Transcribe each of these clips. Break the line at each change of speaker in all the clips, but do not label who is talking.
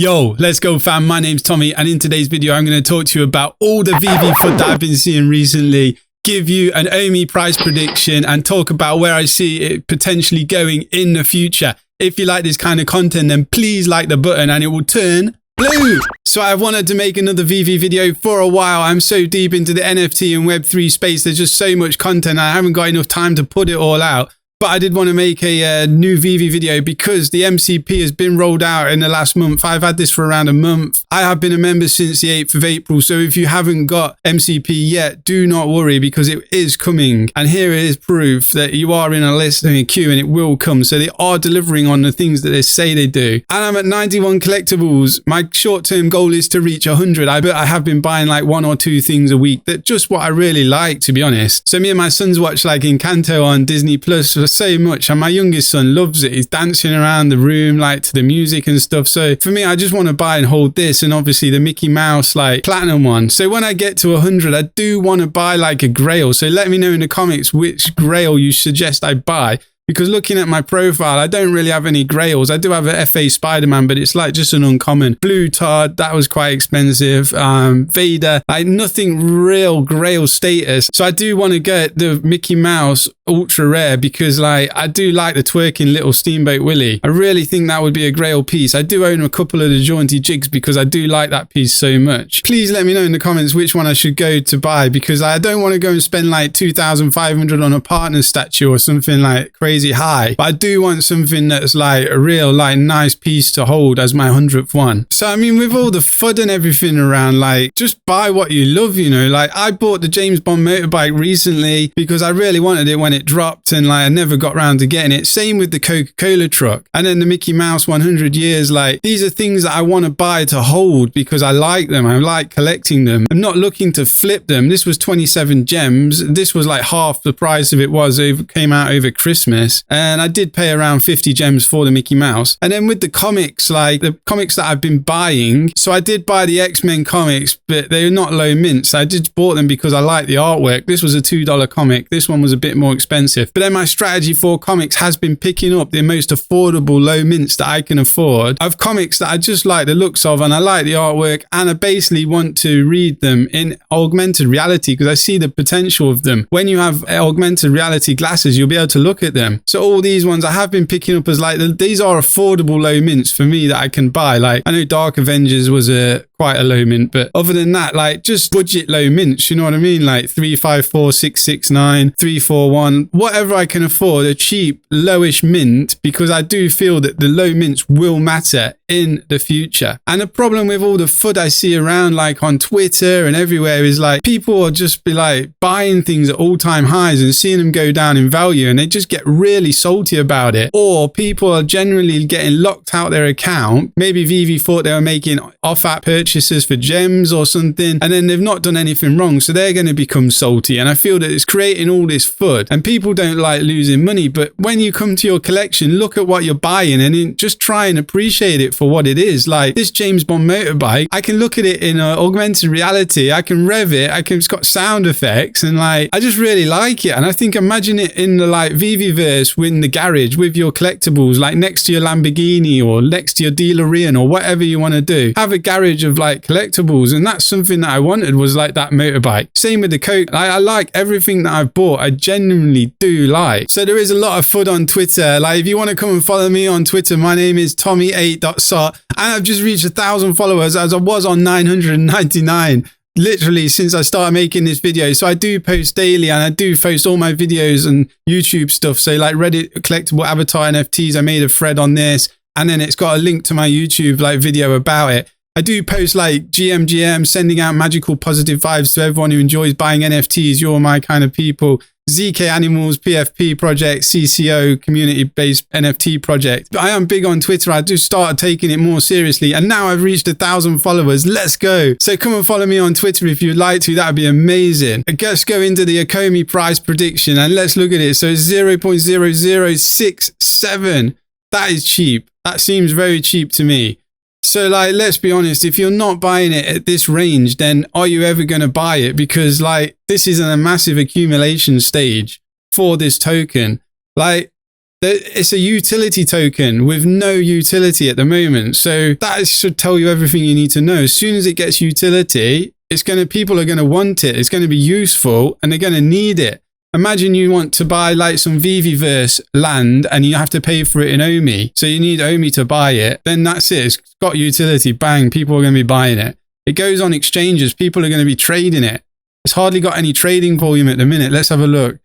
Yo, let's go fam, my name's Tommy and in today's video I'm going to talk to you about all the VeVe FUD that I've been seeing recently, give you an Omi price prediction and talk about where I see it potentially going in the future. If you like this kind of content then please like the button and it will turn blue. So I've wanted to make another VeVe video for a while. I'm so deep into the NFT and Web3 space, there's just so much content I haven't got enough time to put it all out. But I did want to make a new VeVe video because the MCP has been rolled out in the last month. I've had this for around a month. I have been a member since the 8th of April. So if you haven't got MCP yet, do not worry because it is coming. And here is proof that you are in a list and a queue and it will come. So they are delivering on the things that they say they do. And I'm at 91 collectibles. My short-term goal is to reach 100. I have been buying like 1 or 2 things a week. That's just what I really like, to be honest. So me and my sons watch like Encanto on Disney Plus so much and my youngest son loves it. He's dancing around the room like to the music and stuff. So for me, I just want to buy and hold this and obviously the Mickey Mouse like platinum one. So when I get to 100, I do want to buy like a grail. So let me know in the comments which grail you suggest I buy. Because looking at my profile, I don't really have any grails. I do have a FA Spider-Man, but it's like just an uncommon. Blue Todd, that was quite expensive. Vader, like nothing real grail status. So I do want to get the Mickey Mouse ultra rare because like I do like the twerking little Steamboat Willie. I really think that would be a grail piece. I do own a couple of the jaunty jigs because I do like that piece so much. Please let me know in the comments which one I should go to buy because I don't want to go and spend like 2,500 on a partner statue or something like crazy high, but I do want something that's like a real like nice piece to hold as my 100th one. So I mean, with all the FUD and everything around, like just buy what you love, you know. Like I bought the James Bond motorbike recently because I really wanted it when it dropped and like I never got around to getting it. Same with the Coca-Cola truck and then the Mickey Mouse 100 years. Like these are things that I want to buy to hold because I like them. I like collecting them. I'm not looking to flip them. This was 27 gems. This was like half the price of it was. It came out over Christmas. And I did pay around 50 gems for the Mickey Mouse. And then with the comics, like the comics that I've been buying, so I did buy the X-Men comics, but they're not low mints. I did bought them because I like the artwork. This was a $2 comic. This one was a bit more expensive. But then my strategy for comics has been picking up the most affordable low mints that I can afford of comics that I just like the looks of and I like the artwork and I basically want to read them in augmented reality because I see the potential of them. When you have augmented reality glasses, you'll be able to look at them. So all these ones I have been picking up as like, these are affordable low mints for me that I can buy. Like I know Dark Avengers was quite a low mint, but other than that, like just budget low mints, you know what I mean? Like 354, 669, 341, whatever I can afford, a cheap, lowish mint, because I do feel that the low mints will matter in the future. And the problem with all the FUD I see around like on Twitter and everywhere is like people will just be like buying things at all-time highs and seeing them go down in value and they just get really salty about it. Or people are generally getting locked out their account. Maybe VeVe thought they were making off-app purchases for gems or something and then they've not done anything wrong, so they're going to become salty. And I feel that it's creating all this FUD and people don't like losing money, but when you come to your collection, look at what you're buying and just try and appreciate it for what it is. Like this James Bond motorbike, I can look at it in augmented reality, I can rev it, it's got sound effects and like I just really like it. And I think imagine it in the like VeVeverse in the garage with your collectibles, like next to your Lamborghini or next to your DeLorean or whatever you want to do. Have a garage of like collectibles, and that's something that I wanted, was like that motorbike. Same with the Coke. I like everything that I've bought. I genuinely do like. So there is a lot of FUD on Twitter. Like if you want to come and follow me on Twitter, my name is Tommy8.sot and I've just reached 1,000 followers as I was on 999. Literally since I started making this video. So I do post daily and I do post all my videos and YouTube stuff. So like Reddit collectible avatar NFTs, I made a thread on this and then it's got a link to my YouTube like video about it. I do post like GM, sending out magical positive vibes to everyone who enjoys buying NFTs. You're my kind of people. ZK Animals, PFP project, CCO, community-based NFT project. I am big on Twitter. I just started taking it more seriously and now I've reached 1,000 followers. Let's go. So come and follow me on Twitter if you'd like to. That would be amazing. Let's go into the Omi price prediction and let's look at it. So 0.0067. That is cheap. That seems very cheap to me. So like, let's be honest, if you're not buying it at this range, then are you ever going to buy it? Because like, this is in a massive accumulation stage for this token. Like It's a utility token with no utility at the moment. So that should tell you everything you need to know. As soon as it gets utility, people are going to want it. It's going to be useful and they're going to need it. Imagine you want to buy like some VeVeverse land and you have to pay for it in Omi. So you need Omi to buy it. Then that's it. It's got utility. Bang. People are going to be buying it. It goes on exchanges. People are going to be trading it. It's hardly got any trading volume at the minute. Let's have a look.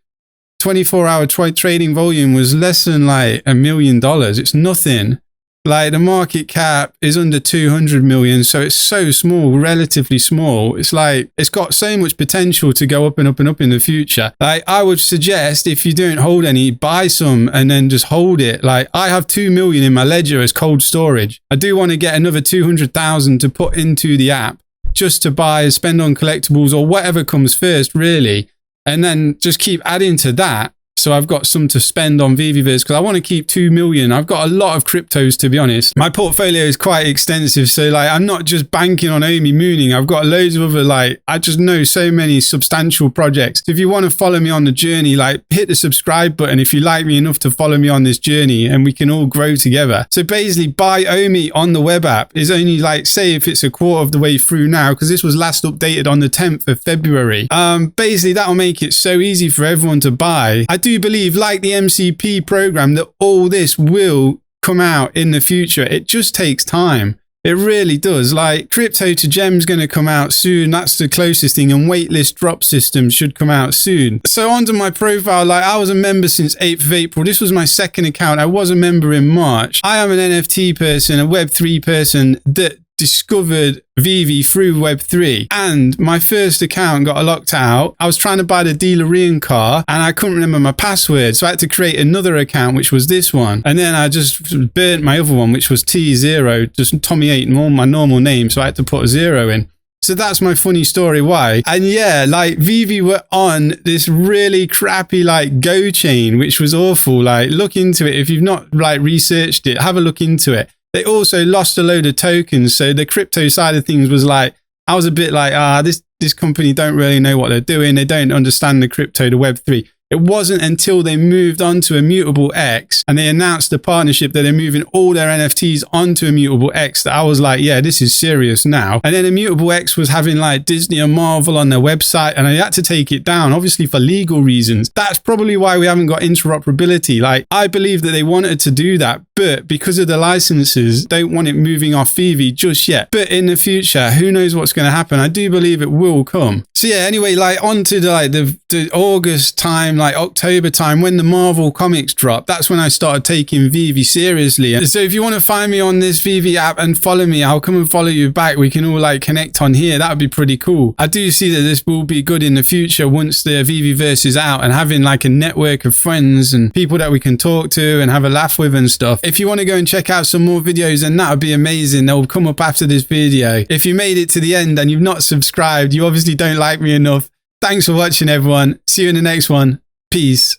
24-hour trading volume was less than like $1 million. It's nothing. Like the market cap is under 200 million. So it's so small, relatively small. It's like, it's got so much potential to go up and up and up in the future. Like I would suggest if you don't hold any, buy some and then just hold it. Like I have 2 million in my ledger as cold storage. I do want to get another 200,000 to put into the app just to buy, spend on collectibles or whatever comes first really. And then just keep adding to that. So I've got some to spend on VeVeverse because I want to keep 2 million. I've got a lot of cryptos, to be honest. My portfolio is quite extensive. So like, I'm not just banking on Omi mooning. I've got loads of other, like, I just know so many substantial projects. So if you want to follow me on the journey, like hit the subscribe button if you like me enough to follow me on this journey and we can all grow together. So basically buy Omi on the web app is only like, say if it's a quarter of the way through now, because this was last updated on the 10th of February. Basically that'll make it so easy for everyone to buy. I do believe, like the MCP program, that all this will come out in the future. It just takes time. It really does. Like crypto to gem's going to come out soon. That's the closest thing. And waitlist drop system should come out soon. So onto my profile, like I was a member since 8th of April. This was my second account. I was a member in March. I am an NFT person, a Web3 person that discovered VeVe through Web3, and my first account got locked out. I was trying to buy the DeLorean car and I couldn't remember my password, so I had to create another account, which was this one, and then I just burnt my other one, which was T0, just Tommy 8, my normal name, so I had to put a 0 in. So that's my funny story why. And yeah, like VeVe were on this really crappy like Go chain, which was awful. Like look into it if you've not like researched it, have a look into it. They also lost a load of tokens. So the crypto side of things was like, I was a bit like, this company don't really know what they're doing. They don't understand the crypto, the Web3. It wasn't until they moved on to Immutable X and they announced the partnership that they're moving all their NFTs onto Immutable X that I was like, yeah, this is serious now. And then Immutable X was having like Disney and Marvel on their website and I had to take it down, obviously for legal reasons. That's probably why we haven't got interoperability. Like I believe that they wanted to do that, but because of the licenses, don't want it moving off VeVe just yet. But in the future, who knows what's going to happen? I do believe it will come. So yeah, anyway, like on to the August time, like October time, when the Marvel comics dropped, that's when I started taking VeVe seriously. So if you want to find me on this VeVe app and follow me, I'll come and follow you back. We can all like connect on here. That would be pretty cool. I do see that this will be good in the future once the VeVeverse is out and having like a network of friends and people that we can talk to and have a laugh with and stuff. If you want to go and check out some more videos, then that would be amazing. They'll come up after this video. If you made it to the end and you've not subscribed, you obviously don't like me enough. Thanks for watching, everyone. See you in the next one. Peace.